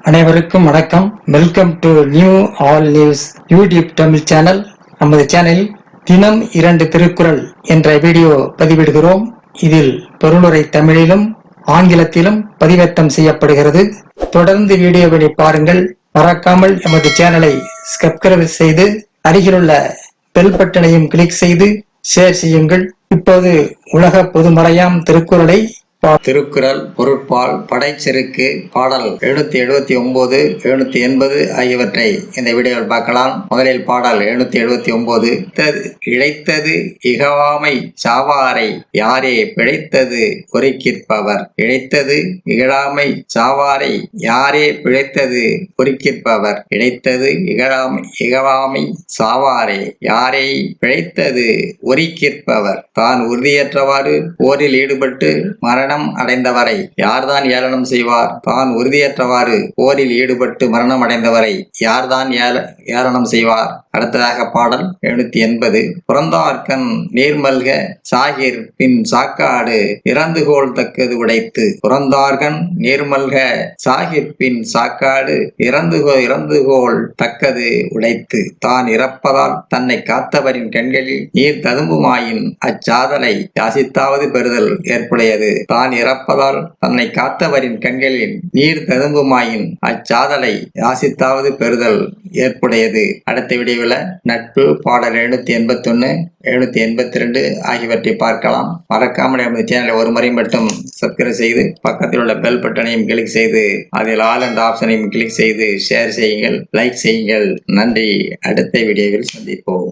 அனைவருக்கும் வணக்கம். Welcome to new all news YouTube Tamil channel. நமது சேனலில் தினம் 2 திருக்குறள் என்ற வீடியோ பதிவிடுகிறோம். இதில் பொருளுரை தமிழிலும் ஆங்கிலத்திலும் பதிவேற்றம் செய்யப்படுகிறது. தொடர்ந்து வீடியோவை பாருங்கள். மறக்காமல் எமது சேனலை சப்ஸ்கிரைப் செய்து அருகிலுள்ள பெல் பட்டனையும் கிளிக் செய்து ஷேர் செய்யுங்கள். இப்போது உலக பொதுமறையாம் திருக்குறளை திருக்குறள் பொருட்பால் படைச்செருக்கு பாடல் 779 780 ஆகியவற்றை இந்த வீடியோவில் பார்க்கலாம். முதலில் பாடல் 779. இழைத்தது இகழாமை சாவாரை யாரே பிழைத்தது பொறுக்கிற்பவர். இழைத்தது இகழாமை சாவாரை யாரே பிழைத்தது பொறுக்கிற்பவர். இழைத்தது இகழாமை சாவாரை யாரை பிழைத்தது ஒருக்கிற்பவர். தான் உறுதியற்றவாறு போரில் ஈடுபட்டு மரணம் அடைந்தவரை யார்தான் ஏளனம் செய்வார். தான் உறுதியற்றவாறு போரில் ஈடுபட்டு மரணம் அடைந்தவரை யார்தான் ஏளனம் செய்வார். அடுத்ததாக பாடல் 780. புறந்தார்கண் நீர்மல்க சாகிர் பின் சாக்காடு இறந்துகோள் தக்கது உடைத்து. புறந்தார்கண் நீர்மல்க சாகிர் பின் சாக்காடு இறந்துகோள் தக்கது உடைத்து. தான் இறப்பதால் தன்னை காத்தவரின் கண்களில் நீர் ததும்புமாயின் அச்சாதலை யாசித்தாவது பெறுதல் ஏற்புடையது. தான் இறப்பதால் தன்னை காத்தவரின் கண்களில் நீர் ததும்புமாயின் அச்சாதலை யாசித்தாவது பெறுதல் ஏற்புடையது. அடுத்த வீடியோவில் நட்பு பாடல் 781 782 ஆகியவற்றை பார்க்கலாம். மறக்காமல் நமது சேனலை ஒரு முறை மட்டும் சப்ஸ்கிரைப் செய்து பக்கத்தில் உள்ள பெல் பட்டனையும் கிளிக் செய்து அதில் ஆல் என்ற ஆப்ஷனையும் கிளிக் செய்து ஷேர் செய்யுங்கள், லைக் செய்யுங்கள். நன்றி. அடுத்த வீடியோவில் சந்திப்போம்.